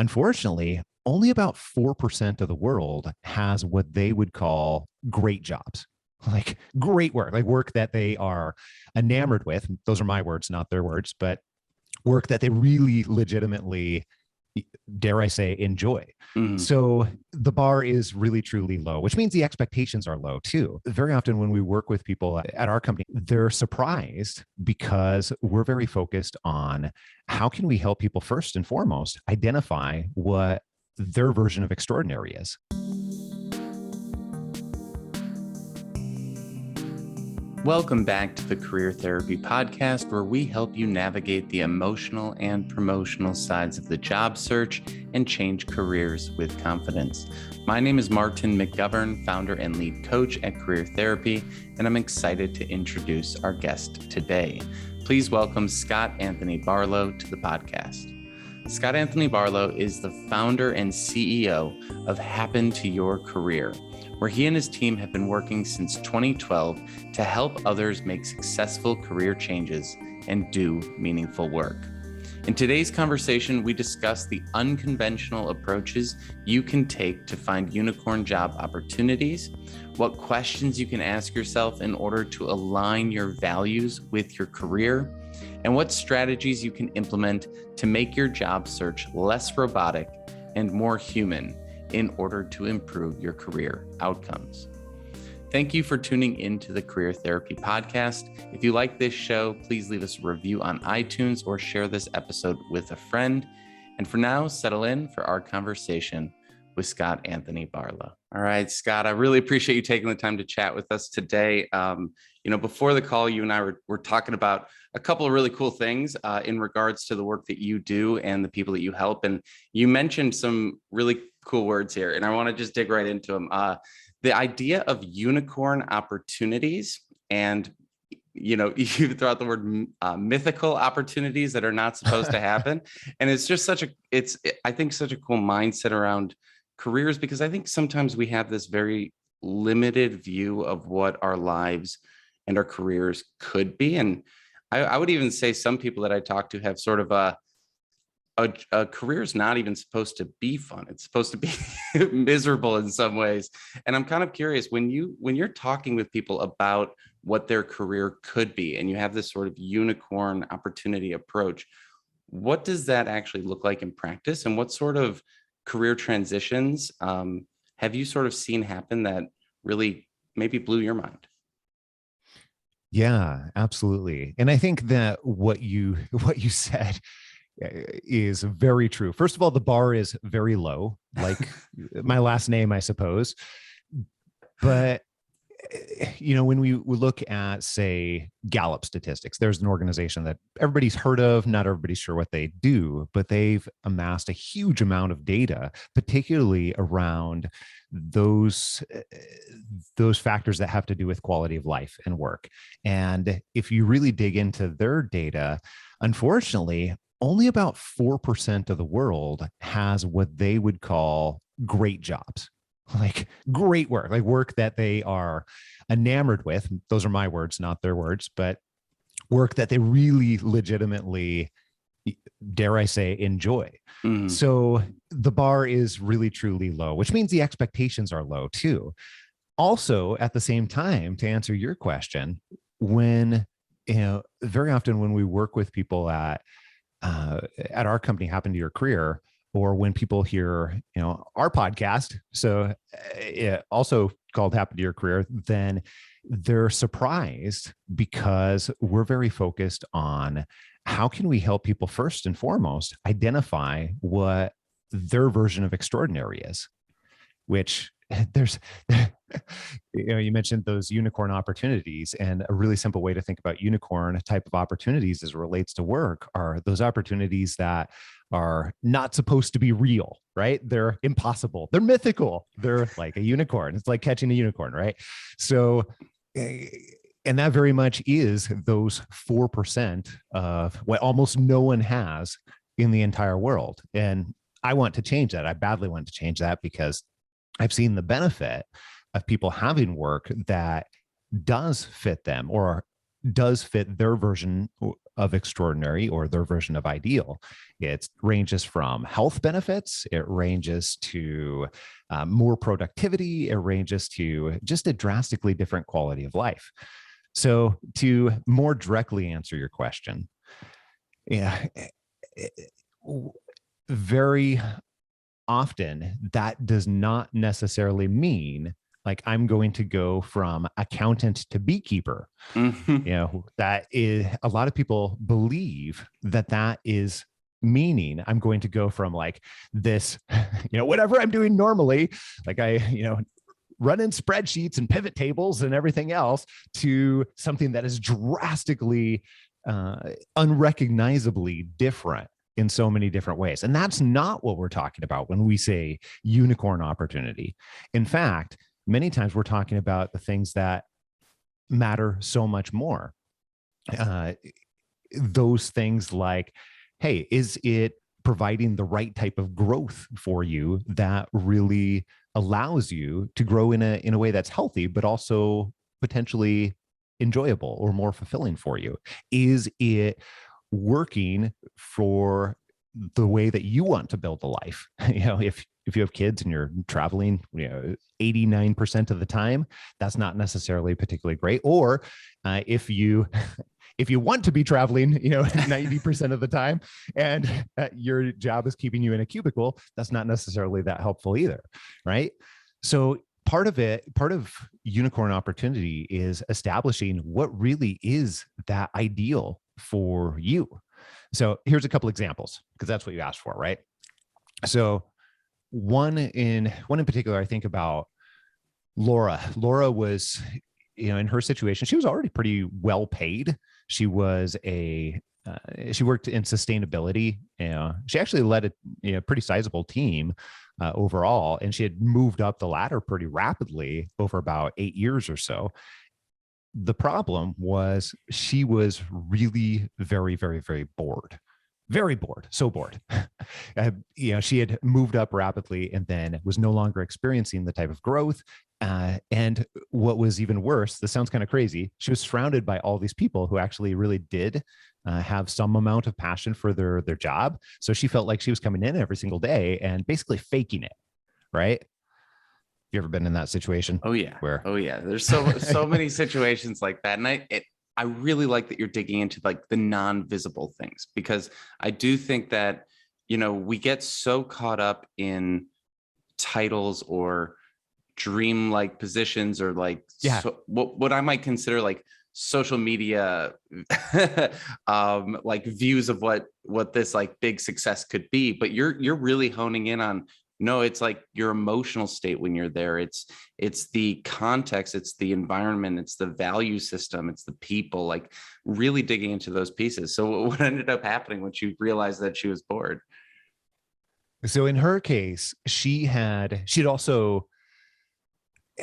Unfortunately, only about 4% of the world has what they would call great jobs, like great work, like work that they are enamored with. Those are my words, not their words, but work that they really legitimately, dare I say, enjoy. Mhm. So the bar is really, truly low, which means the expectations are low too. Very often when we work with people at our company, they're surprised because we're very focused on how can we help people first and foremost identify what their version of extraordinary is. Welcome back to the Career Therapy Podcast, where we help you navigate the emotional and promotional sides of the job search and change careers with confidence. My name is Martin McGovern, founder and lead coach at Career Therapy, and I'm excited to introduce our guest today. Please welcome Scott Anthony Barlow to the podcast. Scott Anthony Barlow is the founder and CEO of Happen to Your Career, where he and his team have been working since 2012 to help others make successful career changes and do meaningful work. In today's conversation, we discuss the unconventional approaches you can take to find unicorn job opportunities, what questions you can ask yourself in order to align your values with your career, and what strategies you can implement to make your job search less robotic and more human in order to improve your career outcomes. Thank you for tuning into the Career Therapy Podcast. If you like this show, please leave us a review on iTunes or share this episode with a friend. And for now, settle in for our conversation with Scott Anthony Barlow. All right, Scott, I really appreciate you taking the time to chat with us today. Before the call, you and I were talking about a couple of really cool things in regards to the work that you do and the people that you help. And you mentioned some really cool words here, and I want to just dig right into them. The idea of unicorn opportunities, and you throw out the word mythical opportunities that are not supposed to happen. And it's just I think such a cool mindset around careers, because I think sometimes we have this very limited view of what our lives and our careers could be. And I would even say some people that I talk to have sort of a career is not even supposed to be fun. It's supposed to be miserable in some ways. And I'm kind of curious, when you're talking with people about what their career could be, and you have this sort of unicorn opportunity approach, what does that actually look like in practice? And what sort of career transitions have you sort of seen happen that really maybe blew your mind? Yeah, absolutely. And I think that what you said is very true. First of all, the bar is very low, like my last name, I suppose. But when we look at, say, Gallup statistics, there's an organization that everybody's heard of. Not everybody's sure what they do, but they've amassed a huge amount of data, particularly around those factors that have to do with quality of life and work. And if you really dig into their data, unfortunately, only about 4% of the world has what they would call great jobs, like great work, like work that they are enamored with. Those are my words, not their words, but work that they really legitimately, dare I say, enjoy. Mhm. So the bar is really, truly low, which means the expectations are low too. Also, at the same time, to answer your question, very often when we work with people at our company, Happen to Your Career, or when people hear, our podcast, so also called Happen to Your Career, then they're surprised because we're very focused on how can we help people first and foremost identify what their version of extraordinary is, which you mentioned those unicorn opportunities, and a really simple way to think about unicorn type of opportunities as it relates to work are those opportunities that are not supposed to be real, right? They're impossible. They're mythical. They're like a unicorn. It's like catching a unicorn, right? So, and that very much is those 4% of what almost no one has in the entire world. And I want to change that. I badly want to change that because I've seen the benefit of people having work that does fit them or does fit their version of extraordinary or their version of ideal. It ranges from health benefits, it ranges to more productivity, it ranges to just a drastically different quality of life. So to more directly answer your question, yeah, very often that does not necessarily mean like I'm going to go from accountant to beekeeper. That is, a lot of people believe that that is meaning I'm going to go from like this, whatever I'm doing normally, like running spreadsheets and pivot tables and everything else, to something that is drastically, unrecognizably different in so many different ways. And that's not what we're talking about when we say unicorn opportunity. In fact, many times we're talking about the things that matter so much more. Those things like, hey, is it providing the right type of growth for you that really allows you to grow in a way that's healthy, but also potentially enjoyable or more fulfilling for you? Is it working for the way that you want to build a life? If you have kids and you're traveling, 89% of the time, that's not necessarily particularly great. Or if you want to be traveling, 90% of the time, and your job is keeping you in a cubicle, that's not necessarily that helpful either, right? So part of unicorn opportunity is establishing what really is that ideal for you. So here's a couple examples, because that's what you asked for, right? So one in particular, I think about Laura. Laura was, in her situation, she was already pretty well paid. She was she worked in sustainability. She actually led a pretty sizable team overall, and she had moved up the ladder pretty rapidly over about 8 years or so. The problem was she was really very, very, very bored. Very bored, so bored. She had moved up rapidly and then was no longer experiencing the type of growth. And what was even worse, this sounds kind of crazy, she was surrounded by all these people who actually really did have some amount of passion for their job. So she felt like she was coming in every single day and basically faking it, right? You ever been in that situation? Oh yeah. Where? Oh yeah. There's so many situations like that. And I really like that you're digging into like the non-visible things, because I do think that, we get so caught up in titles or dream-like positions, or like what I might consider like social media like views of what this like big success could be. But you're really honing in on, no, it's like your emotional state when you're there. It's the context, it's the environment, it's the value system, it's the people, like really digging into those pieces. So what ended up happening when she realized that she was bored? So in her case, she'd also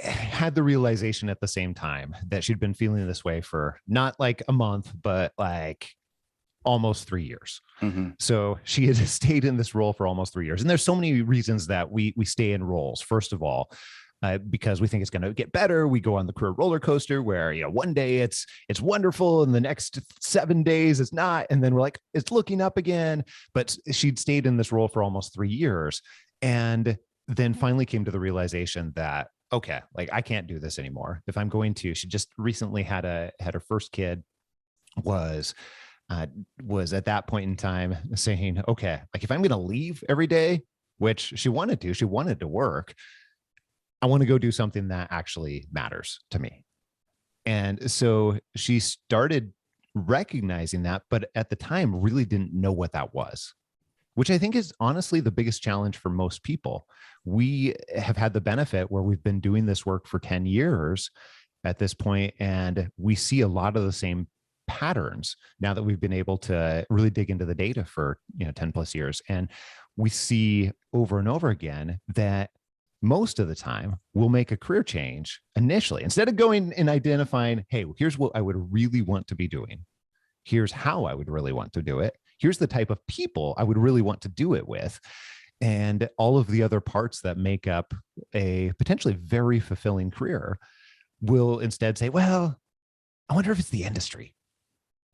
had the realization at the same time that she'd been feeling this way for not like a month, but like almost 3 years. Mm-hmm. So she had stayed in this role for almost 3 years. And there's so many reasons that we stay in roles. First of all, because we think it's going to get better. We go on the career roller coaster where, one day it's wonderful and the next 7 days it's not. And then we're like, it's looking up again. But she'd stayed in this role for almost 3 years. And then finally came to the realization that, okay, like I can't do this anymore. If I'm going to, she just recently had her first kid, was at that point in time saying, okay, like if I'm going to leave every day, which she wanted to work, I want to go do something that actually matters to me. And so she started recognizing that, but at the time really didn't know what that was, which I think is honestly the biggest challenge for most people. We have had the benefit where we've been doing this work for 10 years at this point, and we see a lot of the same patterns now that we've been able to really dig into the data for 10 plus years. And we see over and over again that most of the time we'll make a career change initially, instead of going and identifying, hey, here's what I would really want to be doing, here's how I would really want to do it, here's the type of people I would really want to do it with, and all of the other parts that make up a potentially very fulfilling career. Will instead say, well, I wonder if it's the industry.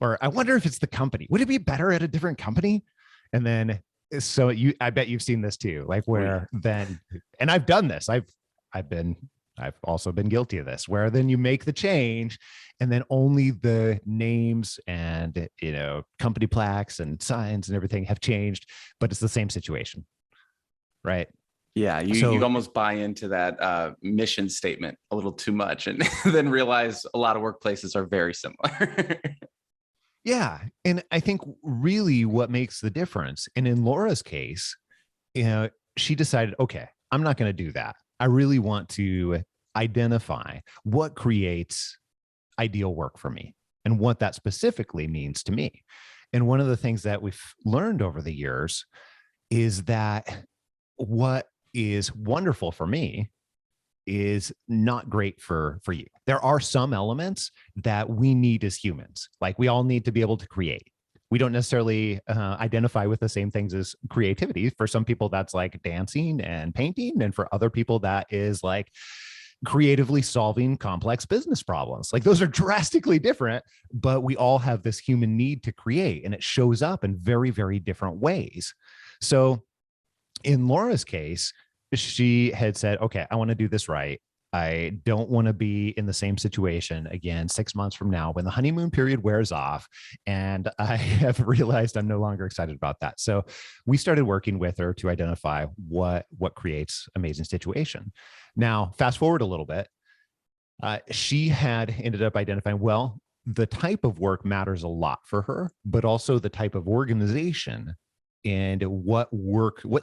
Or I wonder if it's the company. Would it be better at a different company? And then so I bet you've seen this too, like Oh, yeah. where then, and I've done this. I've also been guilty of this, where then you make the change and then only the names and, company plaques and signs and everything have changed, but it's the same situation. Right. Yeah, you So almost buy into that mission statement a little too much, and then realize a lot of workplaces are very similar. yeah. And I think really what makes the difference, and in Laura's case, she decided, okay, I'm not going to do that. I really want to identify what creates ideal work for me and what that specifically means to me. And one of the things that we've learned over the years is that what is wonderful for me is not great for you. There are some elements that we need as humans. Like we all need to be able to create. We don't necessarily identify with the same things as creativity. For some people, that's like dancing and painting. And for other people, that is like creatively solving complex business problems. Like those are drastically different, but we all have this human need to create, and it shows up in very, very different ways. So in Laura's case, she had said, okay, I want to do this right. I don't want to be in the same situation again 6 months from now when the honeymoon period wears off. And I have realized I'm no longer excited about that. So we started working with her to identify what creates amazing situation. Now, fast forward a little bit. She had ended up identifying, well, the type of work matters a lot for her, but also the type of organization and what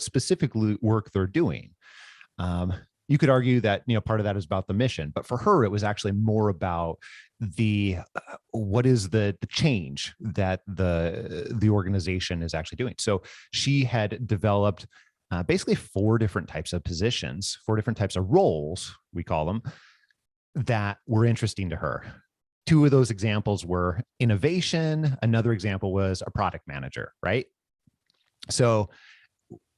specifically work they're doing. You could argue that, part of that is about the mission, but for her, it was actually more about what is the change that the organization is actually doing. So she had developed basically 4 different types of positions, 4 different types of roles, we call them, that were interesting to her. 2 of those examples were innovation. Another example was a product manager, right? So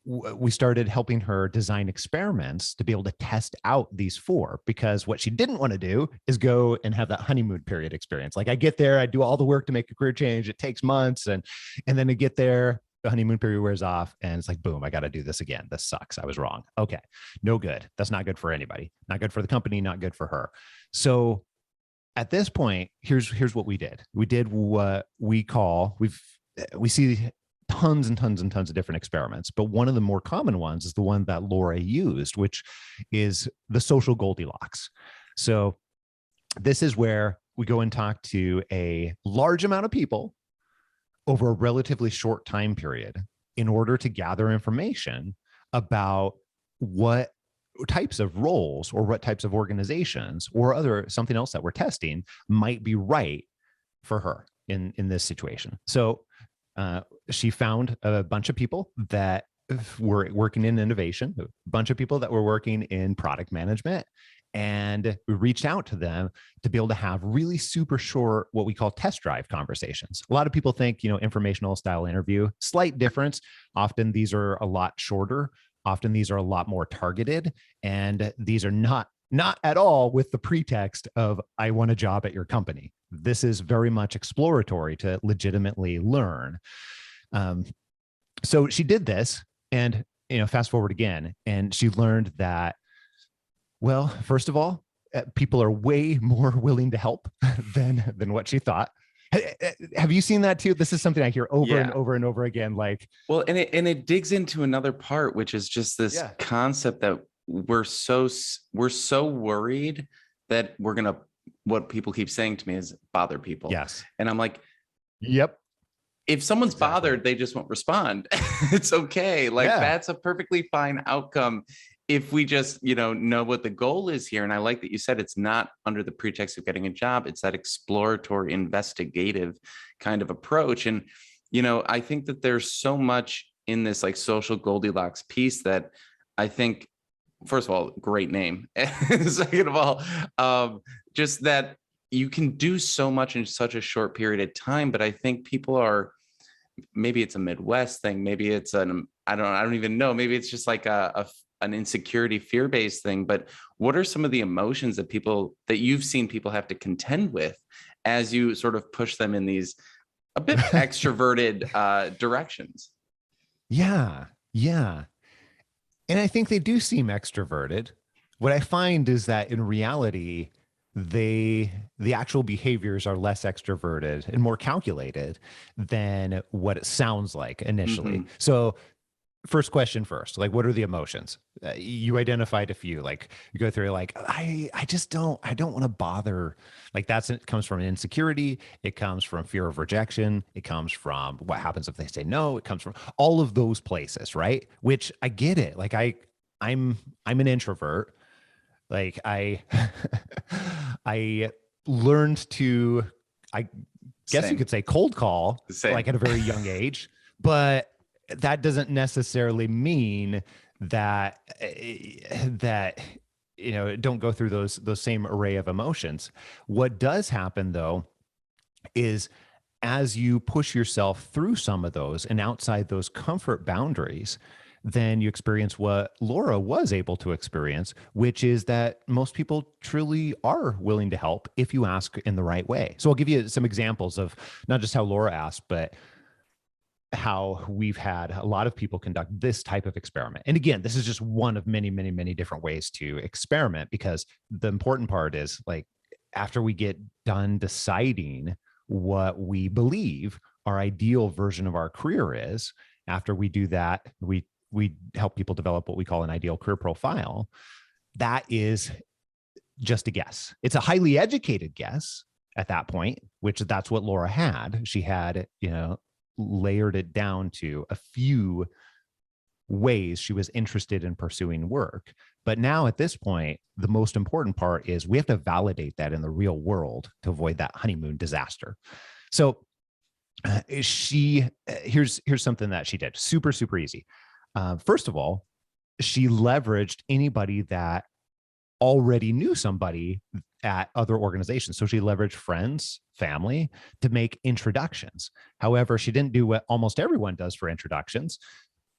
we started helping her design experiments to be able to test out these 4, because what she didn't want to do is go and have that honeymoon period experience. Like I get there, I do all the work to make a career change. It takes months. And then to get there, the honeymoon period wears off and it's like, boom, I got to do this again. This sucks. I was wrong. Okay. No good. That's not good for anybody. Not good for the company, not good for her. So at this point, here's what we did. We did what we see tons and tons and tons of different experiments, but one of the more common ones is the one that Laura used, which is the social Goldilocks. So this is where we go and talk to a large amount of people over a relatively short time period in order to gather information about what types of roles or what types of organizations or something else that we're testing might be right for her in this situation. So she found a bunch of people that were working in innovation, a bunch of people that were working in product management, and we reached out to them to be able to have really super short, what we call test drive conversations. A lot of people think, informational style interview, slight difference. Often these are a lot shorter. Often these are a lot more targeted, and these are not at all with the pretext of, I want a job at your company. This is very much exploratory to legitimately learn. So she did this, and, fast forward again, and she learned that, well, first of all, people are way more willing to help than what she thought. Have you seen that too? This is something I hear over and over and over again. Like, well, and it digs into another part, which is just this concept that we're so worried that we're gonna, what people keep saying to me is bother people. Yes. And I'm like, yep. If someone's bothered, they just won't respond. It's okay. Like that's a perfectly fine outcome if we just, know what the goal is here. And I like that you said it's not under the pretext of getting a job. It's that exploratory, investigative kind of approach. And, I think that there's so much in this like social Goldilocks piece that I think, first of all, great name. Second of all, just that you can do so much in such a short period of time. But I think people are, maybe it's a Midwest thing. Maybe it's I don't even know. Maybe it's just like an insecurity, fear-based thing. But what are some of the emotions that you've seen people have to contend with as you sort of push them in these a bit extroverted directions. Yeah. Yeah. And I think they do seem extroverted. What I find is that in reality, the actual behaviors are less extroverted and more calculated than what it sounds like initially. Mhm. So first question first, like, what are the emotions? You identified a few, like you go through like, I don't want to bother. Like it comes from insecurity. It comes from fear of rejection. It comes from what happens if they say no. It comes from all of those places. Right. Which I get it. Like I'm an introvert. Like I learned to, I guess you Same. could say cold call Same. like at a very young age, but that doesn't necessarily mean that that don't go through those same array of emotions. What does happen though is as you push yourself through some of those and outside those comfort boundaries, then you experience what Laura was able to experience, which is that most people truly are willing to help if you ask in the right way. So I'll give you some examples of not just how Laura asked, but how we've had a lot of people conduct this type of experiment. And again, this is just one of many, many, many different ways to experiment, because the important part is like, after we get done deciding what we believe our ideal version of our career is, after we do that, we help people develop what we call an ideal career profile. That is just a guess. It's a highly educated guess at that point, which that's what Laura had. She had, layered it down to a few ways she was interested in pursuing work. But now at this point, the most important part is we have to validate that in the real world to avoid that honeymoon disaster. So here's something that she did. Super, super easy. First of all, she leveraged anybody that already knew somebody at other organizations. So she leveraged friends, family to make introductions. However, she didn't do what almost everyone does for introductions,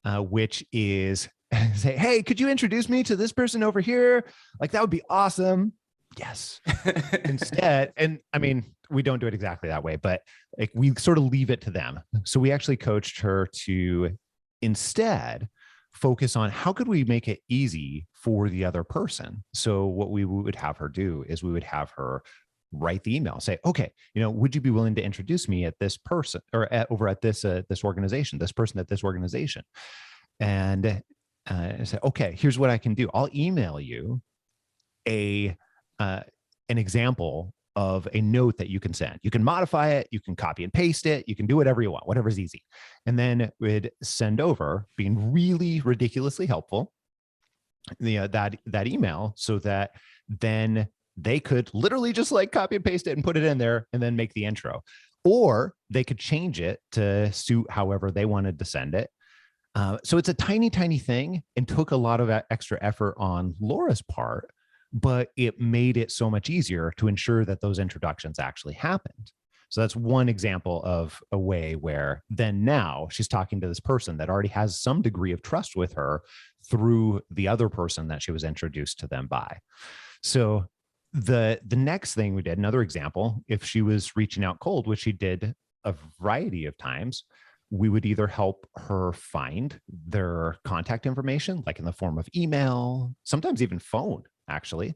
which is say, hey, could you introduce me to this person over here? Like, that would be awesome. Yes. Instead, and I mean, we don't do it exactly that way, but like we sort of leave it to them. So we actually coached her to instead focus on how could we make it easy for the other person. So what we would have her do is we would have her write the email, say, okay, would you be willing to introduce me at this person or over at this organization, this person at this organization? And say, okay, here's what I can do. I'll email you an example of a note that you can send. You can modify it, you can copy and paste it, you can do whatever you want, whatever's easy. And then we'd send over, being really ridiculously helpful, that email, so that then they could literally just like copy and paste it and put it in there and then make the intro. Or they could change it to suit however they wanted to send it. So it's a tiny, tiny thing and took a lot of extra effort on Laura's part, but it made it so much easier to ensure that those introductions actually happened. So that's one example of a way where then now she's talking to this person that already has some degree of trust with her through the other person that she was introduced to them by. So the next thing we did, another example, if she was reaching out cold, which she did a variety of times, we would either help her find their contact information, like in the form of email, sometimes even phone, actually,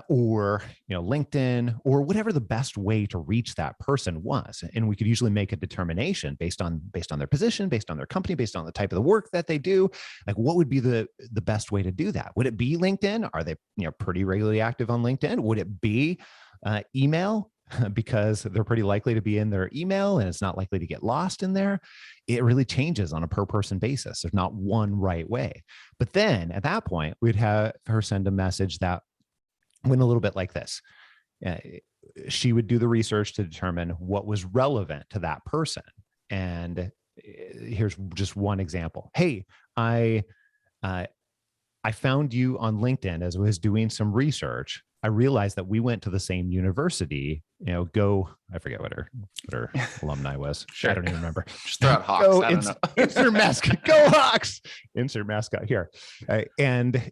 or LinkedIn, or whatever the best way to reach that person was. And we could usually make a determination based on their position, based on their company, based on the type of the work that they do. Like, what would be the best way to do that? Would it be LinkedIn? Are they pretty regularly active on LinkedIn? Would it be email? Because they're pretty likely to be in their email and it's not likely to get lost in there. It really changes on a per person basis. There's not one right way. But then at that point, we'd have her send a message that went a little bit like this. She would do the research to determine what was relevant to that person. And here's just one example. Hey, I found you on LinkedIn as I was doing some research. I realized that we went to the same university, I forget what her alumni was. Sure. I don't even remember. Just throw out Hawks. I don't know. Insert mascot. Go Hawks. Insert mascot here. And,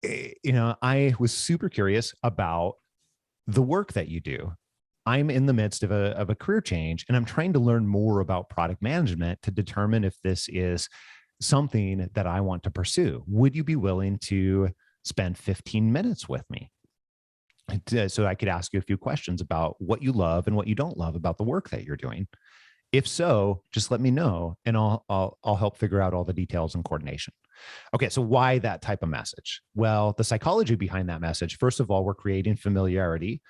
I was super curious about the work that you do. I'm in the midst of a career change, and I'm trying to learn more about product management to determine if this is something that I want to pursue. Would you be willing to spend 15 minutes with me? So I could ask you a few questions about what you love and what you don't love about the work that you're doing. If so, just let me know, and I'll help figure out all the details and coordination. Okay, so why that type of message? Well, the psychology behind that message, first of all, we're creating familiarity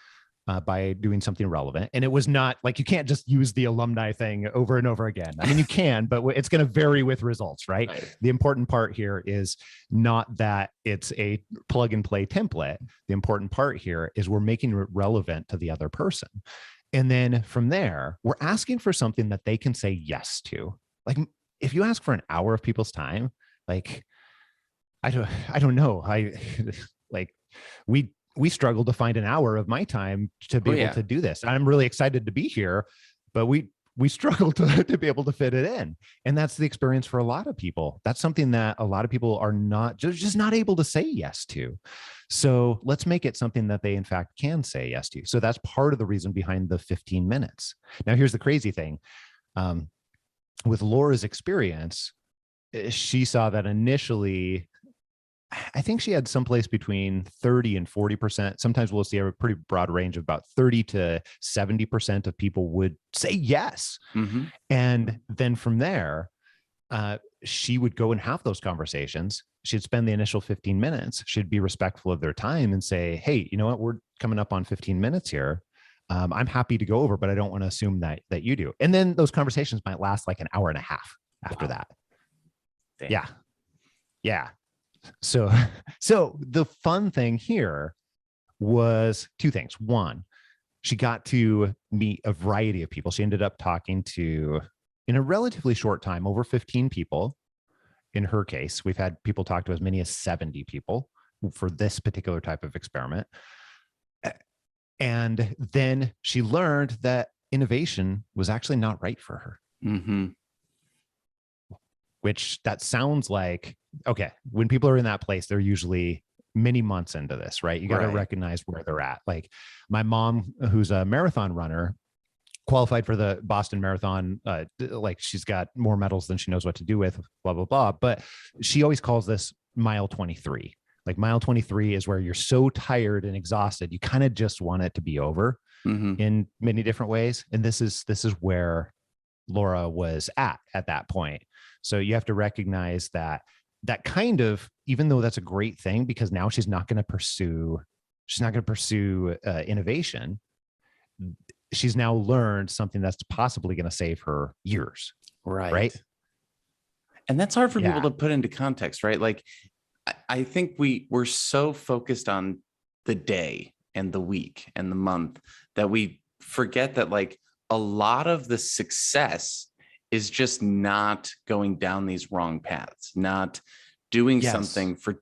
by doing something relevant. And it was not like, you can't just use the alumni thing over and over again. I mean, you can, but it's going to vary with results, right? The important part here is not that it's a plug and play template. The important part here is we're making it relevant to the other person. And then from there, we're asking for something that they can say yes to. Like, if you ask for an hour of people's time, like, I don't know. We struggle to find an hour of my time to be able to do this. I'm really excited to be here, but we struggle to be able to fit it in. And that's the experience for a lot of people. That's something that a lot of people are just not able to say yes to. So let's make it something that they in fact can say yes to. So that's part of the reason behind the 15 minutes. Now, here's the crazy thing. With Laura's experience, she saw that initially, I think she had someplace between 30 and 40%. Sometimes we'll see a pretty broad range of about 30 to 70% of people would say yes. Mm-hmm. And then from there, she would go and have those conversations. She'd spend the initial 15 minutes. She'd be respectful of their time and say, hey, you know what? We're coming up on 15 minutes here. I'm happy to go over, but I don't want to assume that you do. And then those conversations might last like an hour and a half after that. Damn. Yeah. Yeah. So the fun thing here was two things. One, she got to meet a variety of people. She ended up talking to, in a relatively short time, over 15 people. In her case, we've had people talk to as many as 70 people for this particular type of experiment. And then she learned that innovation was actually not right for her. Mm-hmm. Which that sounds like, okay, when people are in that place, they're usually many months into this, right? You got to recognize where they're at. Like my mom, who's a marathon runner, qualified for the Boston Marathon. Like she's got more medals than she knows what to do with, blah, blah, blah. But she always calls this mile 23. Like mile 23 is where you're so tired and exhausted, you kind of just want it to be over in many different ways. And this is where Laura was at that point. So you have to recognize that kind of, even though that's a great thing, because now she's not going to pursue innovation. She's now learned something that's possibly going to save her years. Right. And that's hard for people to put into context, right? Like, I think we're so focused on the day and the week and the month that we forget that like a lot of the success is just not going down these wrong paths, not doing something for,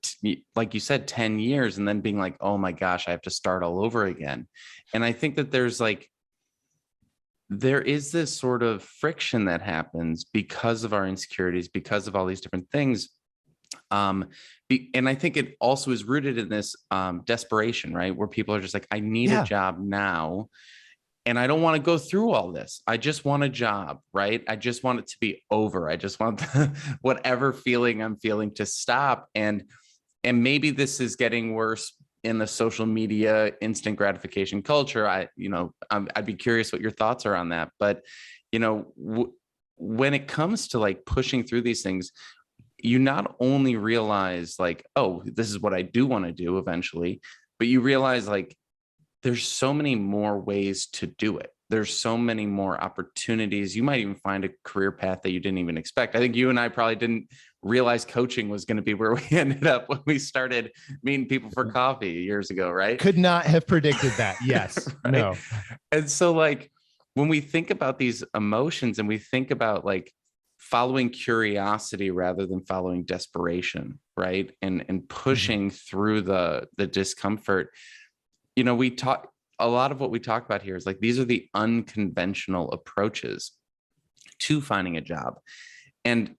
like you said, 10 years and then being like, oh my gosh, I have to start all over again. And I think that there is this sort of friction that happens because of our insecurities, because of all these different things. And I think it also is rooted in this desperation, right? Where people are just like, I need a job now. And I don't want to go through all this. I just want a job, right? I just want it to be over. I just want whatever feeling I'm feeling to stop. And maybe this is getting worse in the social media instant gratification culture. I'd be curious what your thoughts are on that. But, when it comes to like pushing through these things, you not only realize like, oh, this is what I do want to do eventually, but you realize like, there's so many more ways to do it. There's so many more opportunities. You might even find a career path that you didn't even expect. I think you and I probably didn't realize coaching was going to be where we ended up when we started meeting people for coffee years ago, right? Could not have predicted that. Yes. Right? No. And so like, when we think about these emotions and we think about like following curiosity rather than following desperation, right? And pushing through the discomfort, we talk, a lot of what we talk about here is like, these are the unconventional approaches to finding a job. And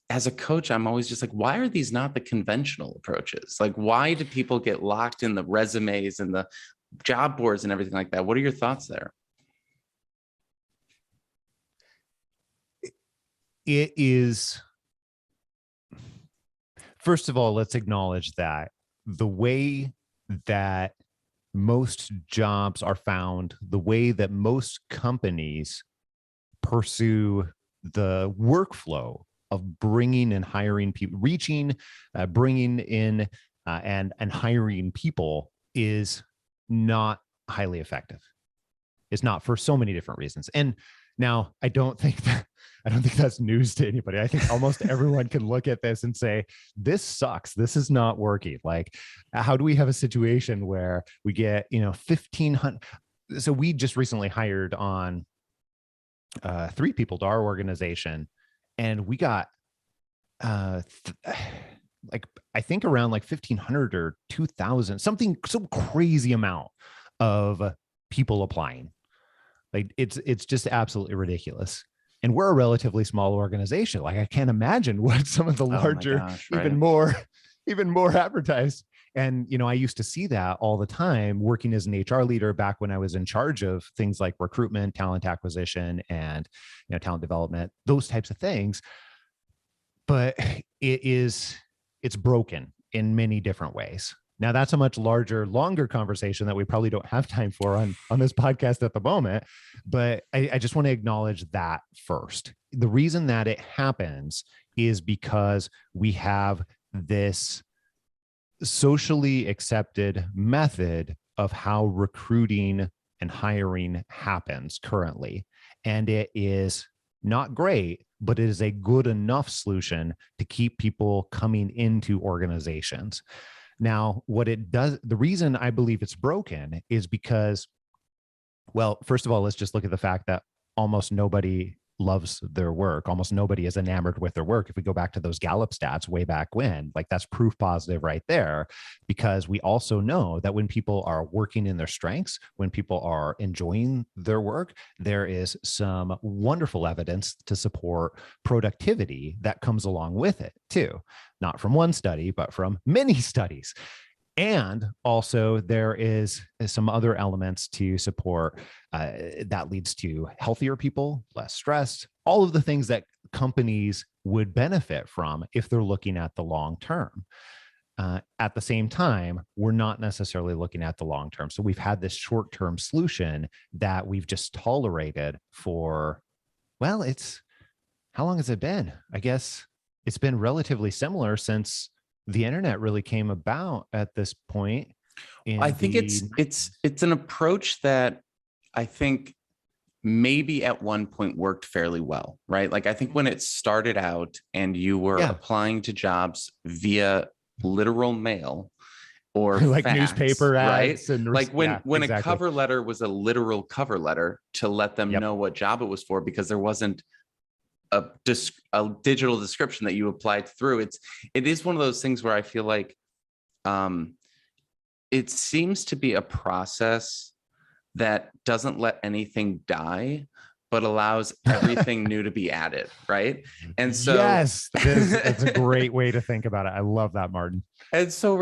as a coach, I'm always just like, why are these not the conventional approaches? Like, why do people get locked in the resumes and the job boards and everything like that? What are your thoughts there? it is, first of all, let's acknowledge that the way that most jobs are found, the way that most companies pursue the workflow of bringing and hiring people, bringing in and hiring people is not highly effective. It's not, for so many different reasons. And now I don't think that's news to anybody. I think almost everyone can look at this and say, this sucks. This is not working. Like, how do we have a situation where we get, 1,500? So we just recently hired on 3 people to our organization, and we got like, I think around like 1,500 or 2,000, some crazy amount of people applying. Like, it's just absolutely ridiculous. And we're a relatively small organization. Like, I can't imagine what some of the larger, gosh, right? even more advertised. And, I used to see that all the time working as an HR leader back when I was in charge of things like recruitment, talent acquisition, and, talent development, those types of things. But it's broken in many different ways. Now, that's a much longer conversation that we probably don't have time for on this podcast at the moment. But I just want to acknowledge that first. The reason that it happens is because we have this socially accepted method of how recruiting and hiring happens currently. And it is not great, but it is a good enough solution to keep people coming into organizations. Now, what it does, the reason I believe it's broken is because, well, first of all, let's just look at the fact that almost nobody loves their work. Almost nobody is enamored with their work. If we go back to those Gallup stats way back when, like, that's proof positive right there, because we also know that when people are working in their strengths, when people are enjoying their work, there is some wonderful evidence to support productivity that comes along with it too. Not from one study, but from many studies. And also there is some other elements to support that leads to healthier people, less stress, all of the things that companies would benefit from if they're looking at the long term. At the same time, we're not necessarily looking at the long term. So we've had this short-term solution that we've just tolerated for, well, how long has it been? I guess it's been relatively similar since the internet really came about at this point. I think it's an approach that I think maybe at one point worked fairly well, right? Like, I think when it started out and you were applying to jobs via literal mail or like fax, newspaper ads, right? And like when exactly. a cover letter was a literal cover letter to let them know what job it was for, because there wasn't a digital description that you applied through. It is one of those things where I feel like it seems to be a process that doesn't let anything die, but allows everything new to be added, right? And so yes, it's a great way to think about it. I love that, Martin. And so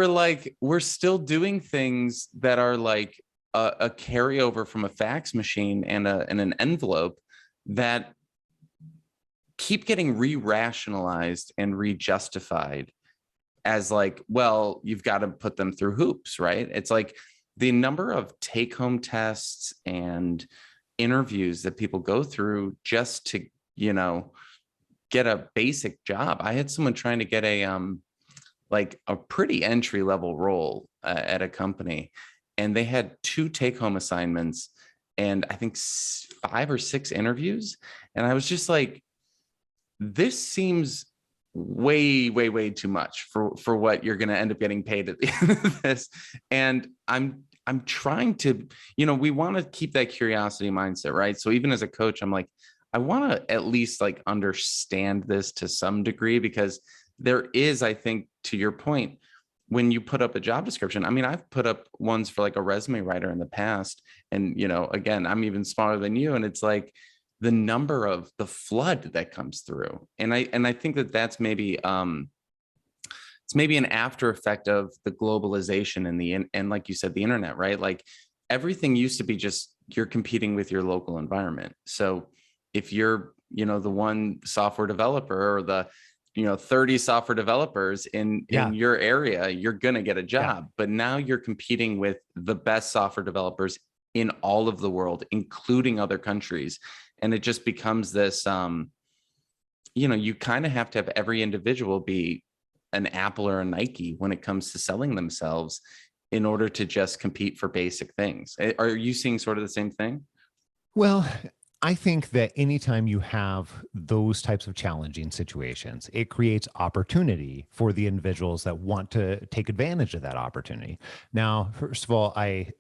we're still doing things that are like a carryover from a fax machine and an envelope that keep getting re-rationalized and re-justified as like, well, you've got to put them through hoops, right? It's like the number of take-home tests and interviews that people go through just to, get a basic job. I had someone trying to get like a pretty entry-level role at a company, and they had 2 take-home assignments and I think 5 or 6 interviews. And I was just like, this seems way, way, way too much for what you're going to end up getting paid at the end of this. And I'm trying to, we want to keep that curiosity mindset, right? So even as a coach, I'm like, I want to at least like understand this to some degree, because there is, I think, to your point, when you put up a job description, I mean, I've put up ones for like a resume writer in the past, and, again, I'm even smaller than you. And it's like, the number of the flood that comes through. And I think that that's maybe, it's maybe an after effect of the globalization and like you said, the internet, right? Like, everything used to be just, you're competing with your local environment. So if you're the one software developer or the 30 software developers in your area, you're going to get a job. But now you're competing with the best software developers in all of the world, including other countries. And it just becomes this, you kind of have to have every individual be an Apple or a Nike when it comes to selling themselves in order to just compete for basic things. Are you seeing sort of the same thing? Well, I think that anytime you have those types of challenging situations, it creates opportunity for the individuals that want to take advantage of that opportunity. Now, first of all, I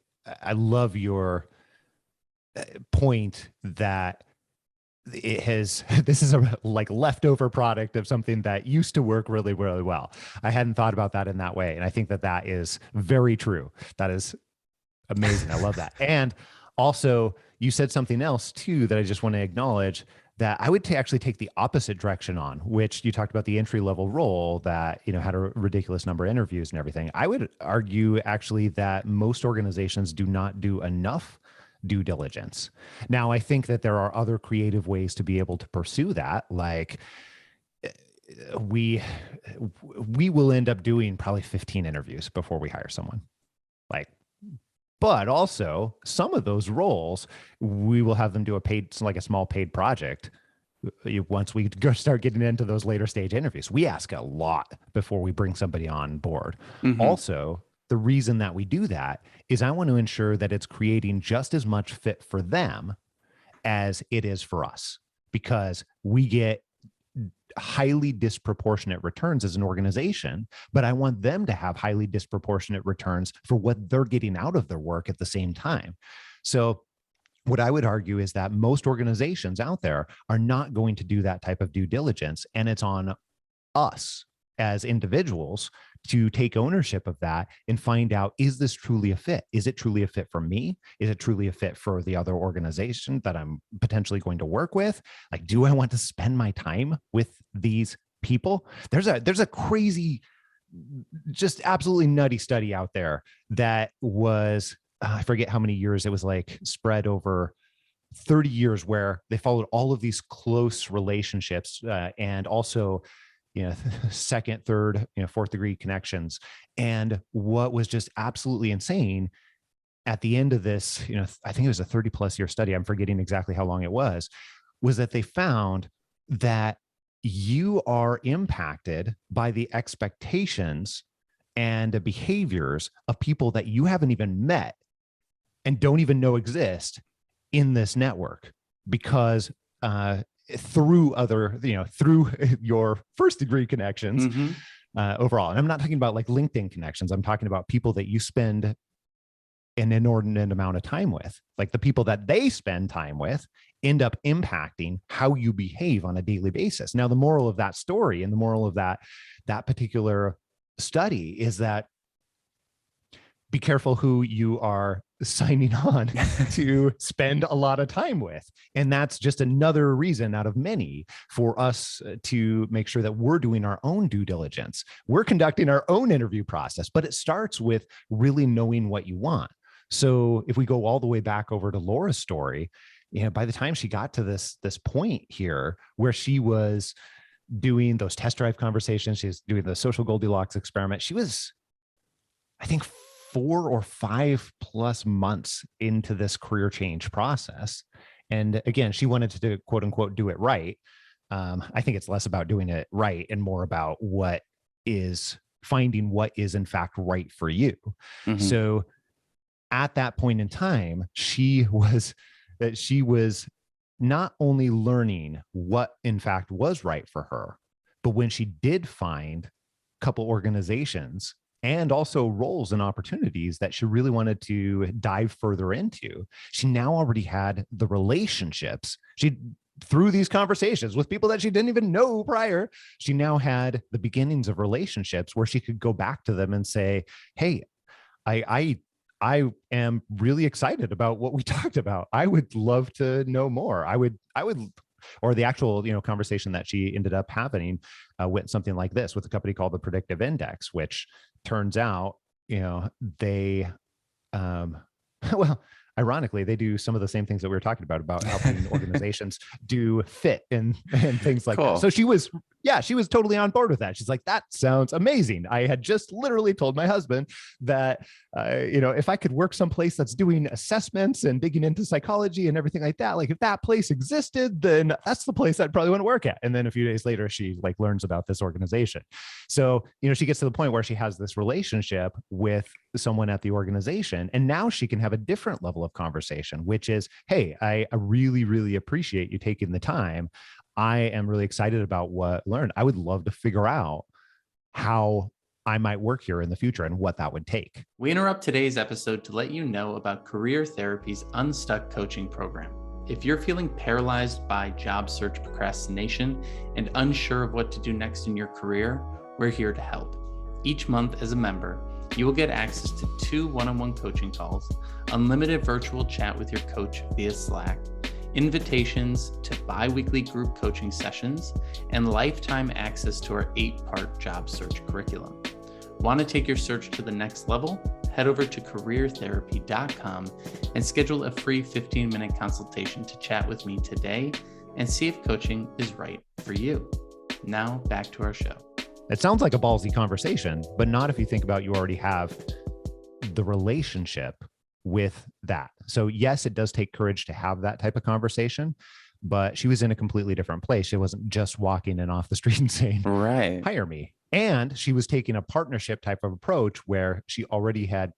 love your point that this is a like leftover product of something that used to work really, really well. I hadn't thought about that in that way. And I think that is very true. That is amazing. I love that. And also, you said something else too that I just want to acknowledge, that I would actually take the opposite direction on, which you talked about the entry level role that had a ridiculous number of interviews and everything. I would argue actually that most organizations do not do enough due diligence. Now, I think that there are other creative ways to be able to pursue that. Like we will end up doing probably 15 interviews before we hire someone. But also some of those roles, we will have them do a small paid project. Once we start getting into those later stage interviews, we ask a lot before we bring somebody on board. Mm-hmm. Also, the reason that we do that is I want to ensure that it's creating just as much fit for them as it is for us, because we get highly disproportionate returns as an organization, but I want them to have highly disproportionate returns for what they're getting out of their work at the same time. So what I would argue is that most organizations out there are not going to do that type of due diligence, and it's on us as individuals to take ownership of that and find out, is this truly a fit? Is it truly a fit for me? Is it truly a fit for the other organization that I'm potentially going to work with? Like, do I want to spend my time with these people? There's a crazy, just absolutely nutty study out there that was, I forget how many years it was, like spread over 30 years, where they followed all of these close relationships and also second, third, fourth degree connections. And what was just absolutely insane at the end of this, I think it was a 30 plus year study, I'm forgetting exactly how long it was that they found that you are impacted by the expectations and the behaviors of people that you haven't even met and don't even know exist in this network, because through your first degree connections, mm-hmm. Overall. And I'm not talking about like LinkedIn connections. I'm talking about people that you spend an inordinate amount of time with. Like the people that they spend time with end up impacting how you behave on a daily basis. Now, the moral of that story and the moral of that particular study is that be careful who you are signing on to spend a lot of time with. And that's just another reason out of many for us to make sure that we're doing our own due diligence. We're conducting our own interview process, but it starts with really knowing what you want. So if we go all the way back over to Laura's story, by the time she got to this point here where she was doing those test drive conversations, she was doing the social Goldilocks experiment, she was, I think, 4 or 5 plus months into this career change process. And again, she wanted to quote unquote do it right. I think it's less about doing it right and more about finding what is in fact right for you. Mm-hmm. So at that point in time, she was not only learning what in fact was right for her, but when she did find a couple organizations and also roles and opportunities that she really wanted to dive further into, she now already had the relationships. Through these conversations with people that she didn't even know prior, she now had the beginnings of relationships where she could go back to them and say, hey, I am really excited about what we talked about. I would love to know more. I would, or the actual, conversation that she ended up having went something like this with a company called the Predictive Index, which turns out, they, well, ironically, they do some of the same things that we were talking about helping organizations do fit and things like that. Cool. So she was totally on board with that. She's like, that sounds amazing. I had just literally told my husband that, if I could work someplace that's doing assessments and digging into psychology and everything like that, like if that place existed, then that's the place I'd probably want to work at. And then a few days later, she like learns about this organization. So, she gets to the point where she has this relationship with someone at the organization, and now she can have a different level of conversation, which is, hey, I really, really appreciate you taking the time. I am really excited about what I learned. I would love to figure out how I might work here in the future and what that would take. We interrupt today's episode to let you know about Career Therapy's Unstuck coaching program. If you're feeling paralyzed by job search procrastination and unsure of what to do next in your career, we're here to help. Each month as a member, you will get access to 2 one-on-one coaching calls, unlimited virtual chat with your coach via Slack, invitations to bi-weekly group coaching sessions, and lifetime access to our 8-part job search curriculum. Want to take your search to the next level? Head over to careertherapy.com and schedule a free 15-minute consultation to chat with me today and see if coaching is right for you. Now back to our show. It sounds like a ballsy conversation, but not if you think about you already have the relationship with that. So yes, it does take courage to have that type of conversation, but she was in a completely different place. She wasn't just walking in off the street and saying, right, hire me. And she was taking a partnership type of approach where she already had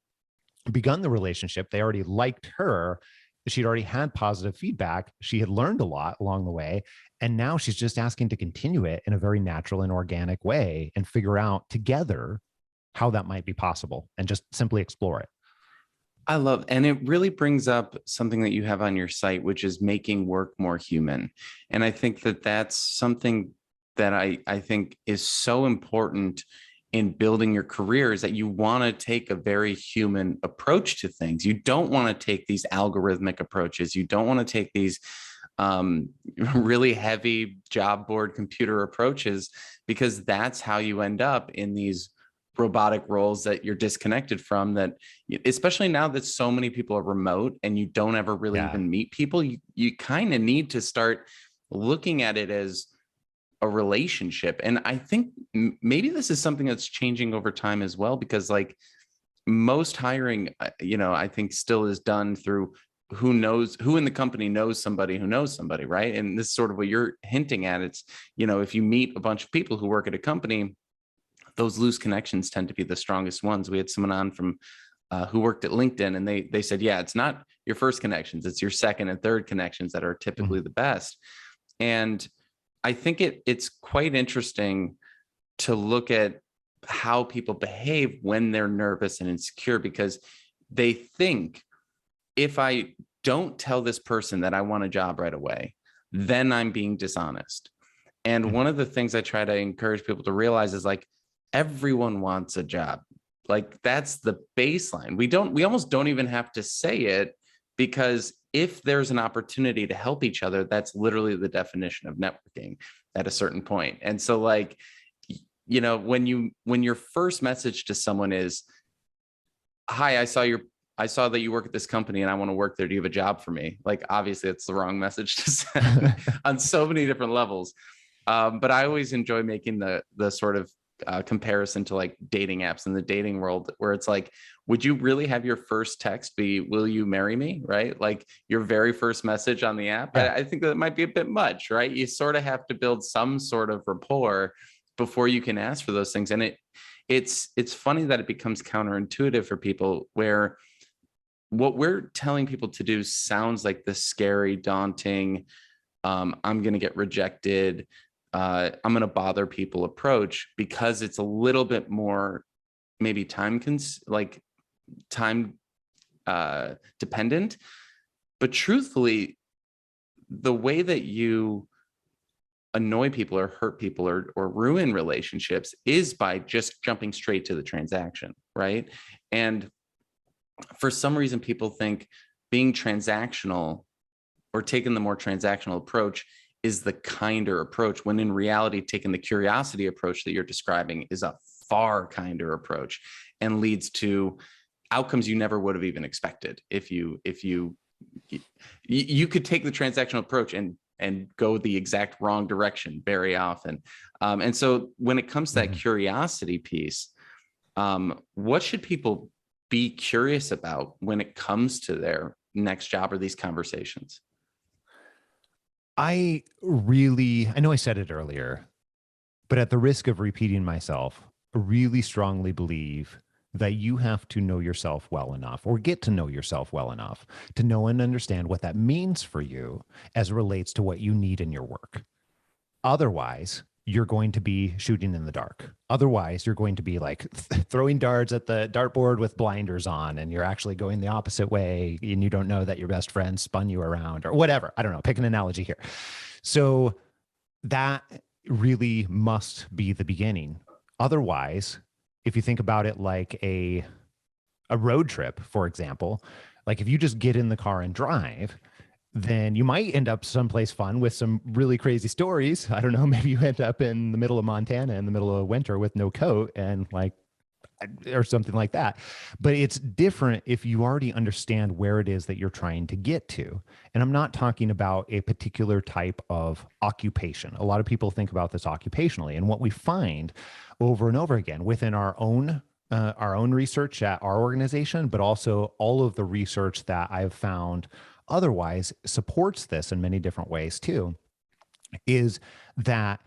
begun the relationship. They already liked her. She'd already had positive feedback. She had learned a lot along the way. And now she's just asking to continue it in a very natural and organic way and figure out together how that might be possible and just simply explore it. I love, and it really brings up something that you have on your site, which is making work more human. And I think that that's something that I think is so important in building your career, is that you want to take a very human approach to things. You don't want to take these algorithmic approaches. You don't want to take these really heavy job board computer approaches, because that's how you end up in these robotic roles that you're disconnected from, that especially now that so many people are remote and you don't ever really even meet people, you kind of need to start looking at it as a relationship. And I think maybe this is something that's changing over time as well, because like most hiring, I think still is done through who in the company knows somebody who knows somebody, right? And this is sort of what you're hinting at. It's, if you meet a bunch of people who work at a company, those loose connections tend to be the strongest ones. We had someone on from who worked at LinkedIn, and they said, yeah, it's not your first connections, it's your second and third connections that are typically the best. And I think it's quite interesting to look at how people behave when they're nervous and insecure, because they think, if I don't tell this person that I want a job right away, then I'm being dishonest. And one of the things I try to encourage people to realize is, like, everyone wants a job. Like, that's the baseline. We almost don't even have to say it, because if there's an opportunity to help each other, that's literally the definition of networking at a certain point. And so, like, when your first message to someone is, hi, I saw that you work at this company and I want to work there. Do you have a job for me? Like, obviously it's the wrong message to send on so many different levels. But I always enjoy making the sort of comparison to like dating apps in the dating world, where it's like, would you really have your first text be, will you marry me? Right? Like, your very first message on the app. Yeah. I think that might be a bit much, right? You sort of have to build some sort of rapport before you can ask for those things. And it's funny that it becomes counterintuitive for people, where what we're telling people to do sounds like the scary, daunting, I'm going to get rejected, I'm going to bother people approach, because it's a little bit more maybe time dependent. But truthfully, the way that you annoy people or hurt people or ruin relationships is by just jumping straight to the transaction, right? And for some reason, people think being transactional or taking the more transactional approach is the kinder approach, when in reality, taking the curiosity approach that you're describing is a far kinder approach and leads to outcomes you never would have even expected if you could take the transactional approach and go the exact wrong direction very often. And so when it comes to that curiosity piece, what should people be curious about when it comes to their next job or these conversations? I know I said it earlier, but at the risk of repeating myself, I really strongly believe that you have to know yourself well enough, or get to know yourself well enough, to know and understand what that means for you as it relates to what you need in your work. Otherwise, you're going to be shooting in the dark. Otherwise, you're going to be like throwing darts at the dartboard with blinders on, and you're actually going the opposite way, and you don't know that your best friend spun you around or whatever. I don't know, pick an analogy here. So that really must be the beginning. Otherwise, if you think about it like a road trip, for example, like if you just get in the car and drive, then you might end up someplace fun with some really crazy stories. I don't know, maybe you end up in the middle of Montana in the middle of winter with no coat and like, or something like that. But it's different if you already understand where it is that you're trying to get to. And I'm not talking about a particular type of occupation. A lot of people think about this occupationally, and what we find over and over again within our own research at our organization, but also all of the research that I've found otherwise supports this in many different ways too, is that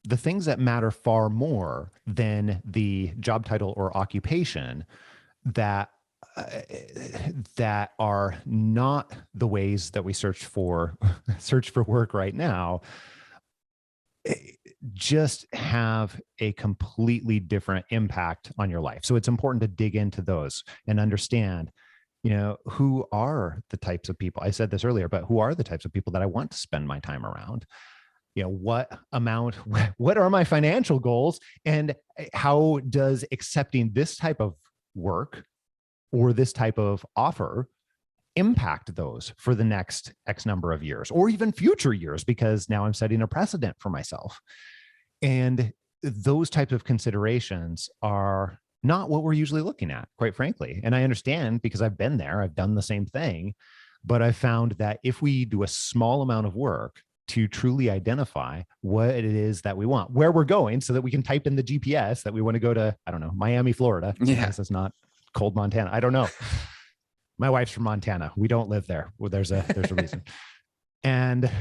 the things that matter far more than the job title or occupation that are not the ways that we search for work right now, just have a completely different impact on your life. So it's important to dig into those and understand, who are the types of people, I said this earlier, but who are the types of people that I want to spend my time around? What are my financial goals, and how does accepting this type of work or this type of offer impact those for the next X number of years, or even future years, because now I'm setting a precedent for myself. And those types of considerations are not what we're usually looking at, quite frankly. And I understand, because I've been there, I've done the same thing, but I found that if we do a small amount of work to truly identify what it is that we want, where we're going, so that we can type in the GPS that we want to go to, I don't know, Miami, Florida. Yeah. It's not cold Montana. I don't know. My wife's from Montana. We don't live there. Well, there's a reason. And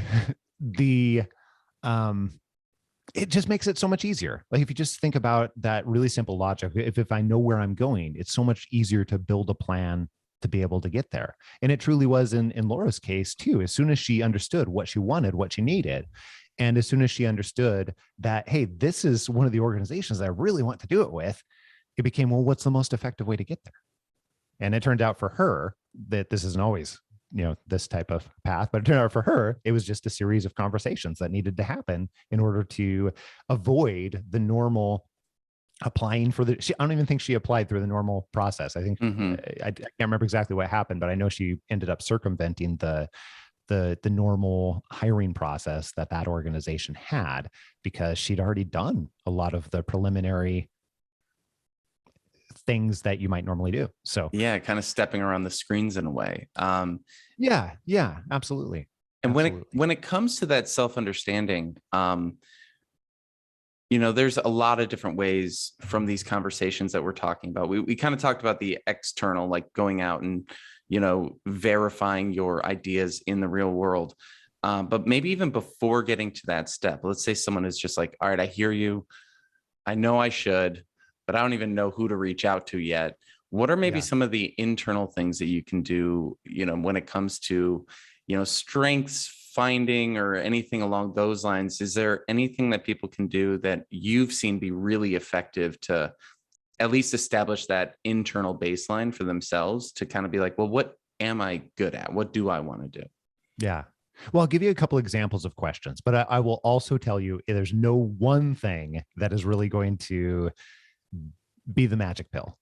it just makes it so much easier. Like if you just think about that really simple logic, if I know where I'm going, it's so much easier to build a plan to be able to get there. And it truly was in Laura's case too. As soon as she understood what she wanted, what she needed, and as soon as she understood that, hey, this is one of the organizations that I really want to do it with, it became, well, what's the most effective way to get there? And it turned out for her that this isn't always, this type of path, but it turned out for her, it was just a series of conversations that needed to happen in order to avoid the normal applying for I don't even think she applied through the normal process. I think I can't remember exactly what happened, but I know she ended up circumventing the normal hiring process that organization had, because she'd already done a lot of the preliminary things that you might normally do. So yeah, kind of stepping around the screens in a way. Yeah, absolutely. And absolutely. when it comes to that self-understanding, there's a lot of different ways from these conversations that we're talking about. We kind of talked about the external, like going out and, verifying your ideas in the real world. But maybe even before getting to that step, let's say someone is just like, all right, I hear you. I know I should, but I don't even know who to reach out to yet. What are maybe some of the internal things that you can do, when it comes to, strengths finding or anything along those lines? Is there anything that people can do that you've seen be really effective to at least establish that internal baseline for themselves, to kind of be like, well, what am I good at? What do I want to do? Yeah. Well, I'll give you a couple examples of questions, but I will also tell you there's no one thing that is really going to be the magic pill.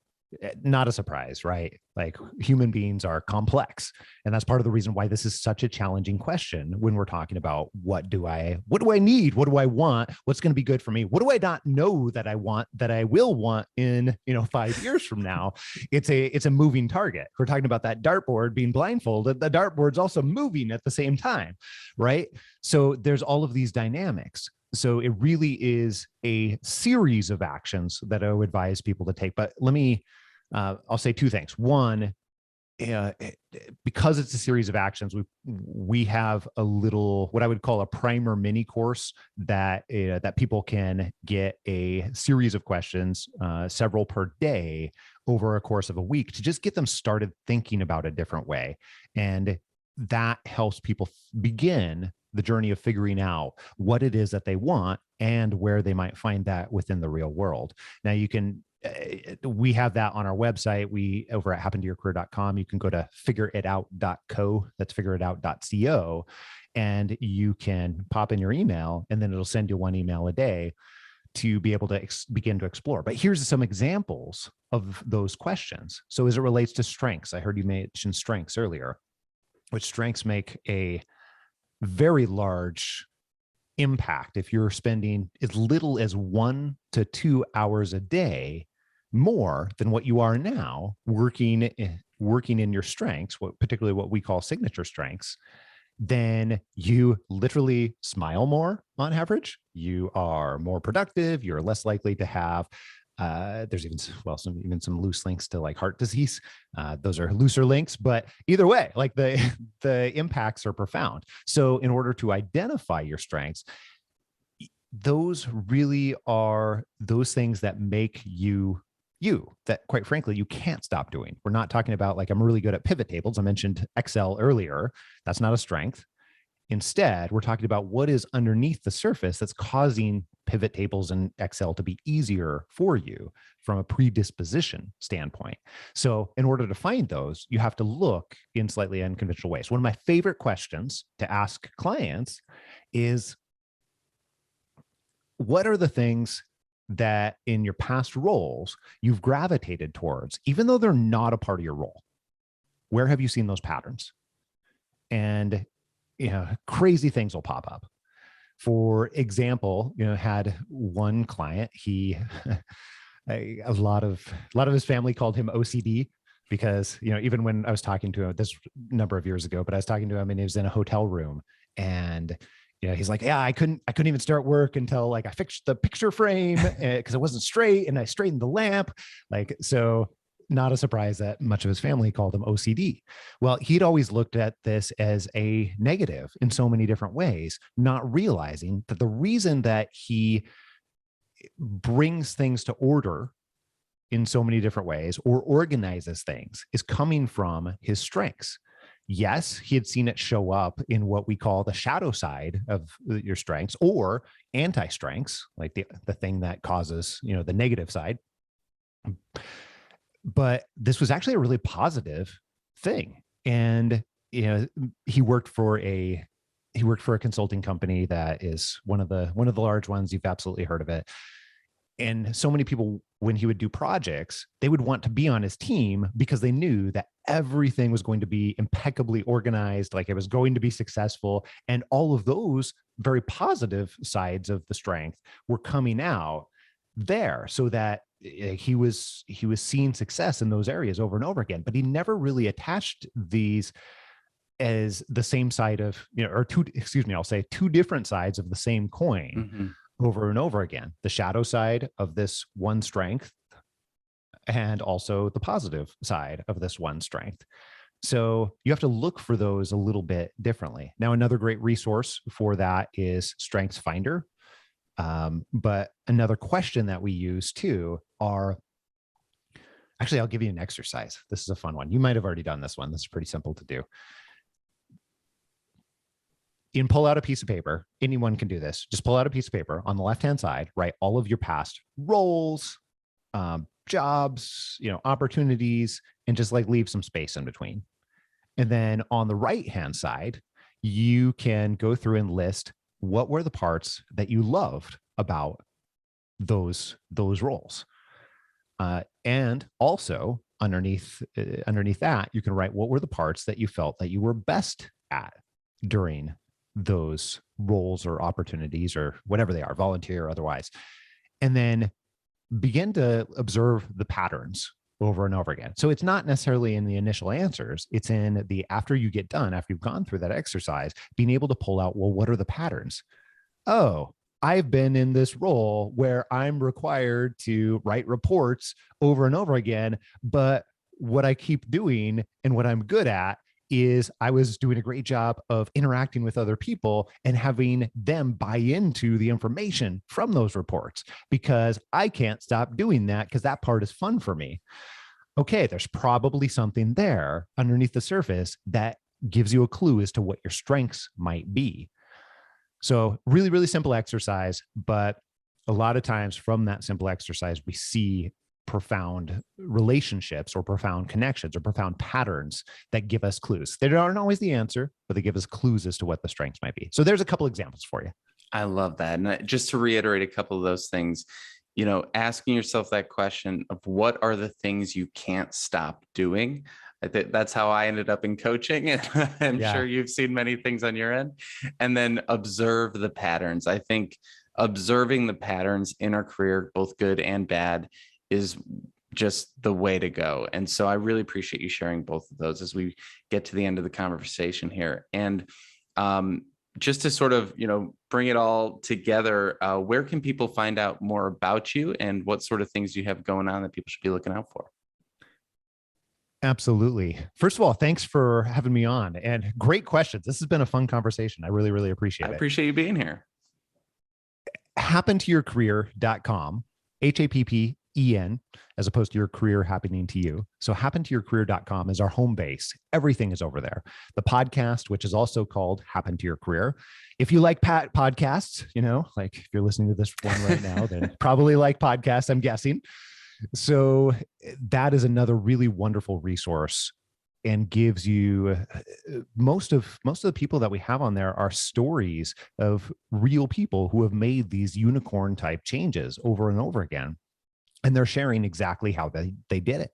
not a surprise, right? Like human beings are complex. And that's part of the reason why this is such a challenging question when we're talking about what do I need? What do I want? What's going to be good for me? What do I not know that I want, that I will want in, 5 years from now? It's a moving target. We're talking about that dartboard being blindfolded. The dartboard's also moving at the same time, right? So there's all of these dynamics. So it really is a series of actions that I would advise people to take. But I'll say two things. One, because it's a series of actions, we have a little, what I would call a primer mini course that people can get a series of questions, several per day over a course of a week, to just get them started thinking about a different way. And that helps people begin the journey of figuring out what it is that they want and where they might find that within the real world. Now we have that on our website. Over at happentoyourcareer.com, you can go to figureitout.co. That's figureitout.co. And you can pop in your email, and then it'll send you one email a day to be able to begin to explore. But here's some examples of those questions. So as it relates to strengths, I heard you mention strengths earlier, which strengths make a very large impact if you're spending as little as 1 to 2 hours a day more than what you are now working in your strengths, particularly what we call signature strengths. Then you literally smile more on average. You are more productive. You're less likely to have there's even some loose links to like heart disease. Those are looser links, but either way, like the impacts are profound. So in order to identify your strengths, those really are those things that make you, that quite frankly, you can't stop doing. We're not talking about like, I'm really good at pivot tables. I mentioned Excel earlier. That's not a strength. Instead, we're talking about what is underneath the surface that's causing pivot tables and Excel to be easier for you from a predisposition standpoint. So in order to find those, you have to look in slightly unconventional ways. One of my favorite questions to ask clients is, what are the things that in your past roles you've gravitated towards, even though they're not a part of your role? Where have you seen those patterns? And crazy things will pop up. For example, had one client, a lot of his family called him OCD because, even when I was talking to him this number of years ago, but I was talking to him and he was in a hotel room, and he's like, yeah, I couldn't even start work until like I fixed the picture frame because it wasn't straight, and I straightened the lamp. Like, so not a surprise that much of his family called him OCD. Well, he'd always looked at this as a negative in so many different ways, not realizing that the reason that he brings things to order in so many different ways or organizes things is coming from his strengths. Yes, he had seen it show up in what we call the shadow side of your strengths, or anti-strengths, like the thing that causes, the negative side. But this was actually a really positive thing. And, he worked for a consulting company that is one of the large ones. You've absolutely heard of it. And so many people, when he would do projects, they would want to be on his team because they knew that everything was going to be impeccably organized, like it was going to be successful. And all of those very positive sides of the strength were coming out there, so that he was seeing success in those areas over and over again. But he never really attached these as the same side of, I'll say two different sides of the same coin. Mm-hmm. Over and over again, the shadow side of this one strength and also the positive side of this one strength. So you have to look for those a little bit differently. Now, another great resource for that is Strengths Finder. But another question that we use too are, actually, I'll give you an exercise. This is a fun one. You might have already done this one. This is pretty simple to do. Pull out a piece of paper. Anyone can do this. Just pull out a piece of paper. On the left-hand side, write all of your past roles, jobs, opportunities, and just like leave some space in between. And then on the right-hand side, you can go through and list what were the parts that you loved about those roles. And also underneath that, you can write what were the parts that you felt that you were best at during those roles or opportunities or whatever they are, volunteer or otherwise. And then begin to observe the patterns over and over again. So it's not necessarily in the initial answers. It's in the, after you get done, after you've gone through that exercise, being able to pull out, well, what are the patterns? Oh, I've been in this role where I'm required to write reports over and over again. But what I keep doing and what I'm good at is I was doing a great job of interacting with other people and having them buy into the information from those reports, because I can't stop doing that because that part is fun for me. Okay, there's probably something there underneath the surface that gives you a clue as to what your strengths might be. So really, really simple exercise, but a lot of times from that simple exercise, we see profound relationships or profound connections or profound patterns that give us clues. They aren't always the answer, but they give us clues as to what the strengths might be. So there's a couple examples for you. I love that. And just to reiterate a couple of those things, asking yourself that question of what are the things you can't stop doing. I think that's how I ended up in coaching. And I'm sure you've seen many things on your end. And then observe the patterns. I think observing the patterns in our career, both good and bad, is just the way to go. And so I really appreciate you sharing both of those as we get to the end of the conversation here. And just to sort of, bring it all together, where can people find out more about you and what sort of things you have going on that people should be looking out for? Absolutely. First of all, thanks for having me on, and great questions. This has been a fun conversation. I really, really appreciate it. I appreciate you being here. Happentoyourcareer.com, HAPPEN, as opposed to your career happening to you. So happentoyourcareer.com is our home base. Everything is over there. The podcast, which is also called Happen to Your Career. If you like podcasts, like if you're listening to this one right now, then probably like podcasts, I'm guessing. So that is another really wonderful resource and gives you most of the people that we have on there are stories of real people who have made these unicorn type changes over and over again. And they're sharing exactly how they did it.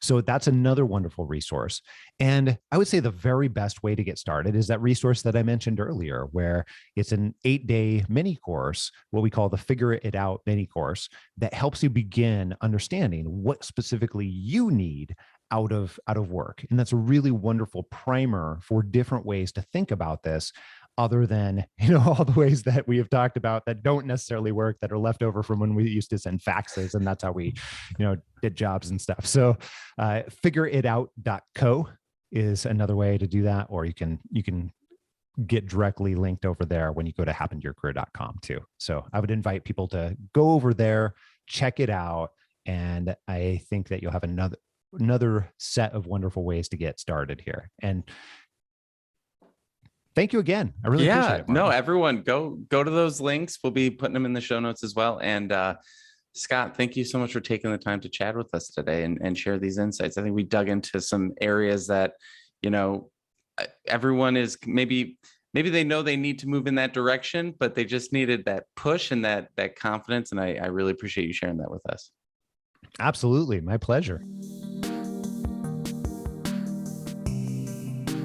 So that's another wonderful resource. And I would say the very best way to get started is that resource that I mentioned earlier, where it's an 8-day mini course, what we call the Figure It Out mini course, that helps you begin understanding what specifically you need out of work. And that's a really wonderful primer for different ways to think about this, other than, all the ways that we have talked about that don't necessarily work, that are left over from when we used to send faxes, and that's how we, did jobs and stuff. So figureitout.co is another way to do that, or you can get directly linked over there when you go to happentoyourcareer.com too. So I would invite people to go over there, check it out, and I think that you'll have another set of wonderful ways to get started here. And thank you again. I really appreciate it. No, everyone go to those links. We'll be putting them in the show notes as well. And Scott, thank you so much for taking the time to chat with us today and share these insights. I think we dug into some areas that, everyone is maybe they know they need to move in that direction, but they just needed that push and that confidence. And I really appreciate you sharing that with us. Absolutely. My pleasure.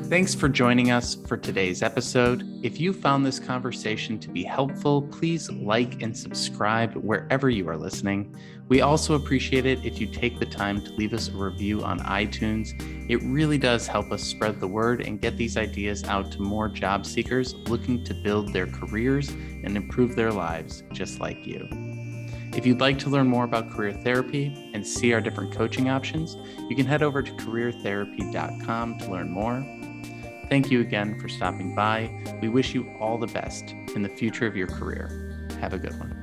Thanks for joining us for today's episode. If you found this conversation to be helpful, please like and subscribe wherever you are listening. We also appreciate it if you take the time to leave us a review on iTunes. It really does help us spread the word and get these ideas out to more job seekers looking to build their careers and improve their lives just like you. If you'd like to learn more about career therapy and see our different coaching options, you can head over to careertherapy.com to learn more. Thank you again for stopping by. We wish you all the best in the future of your career. Have a good one.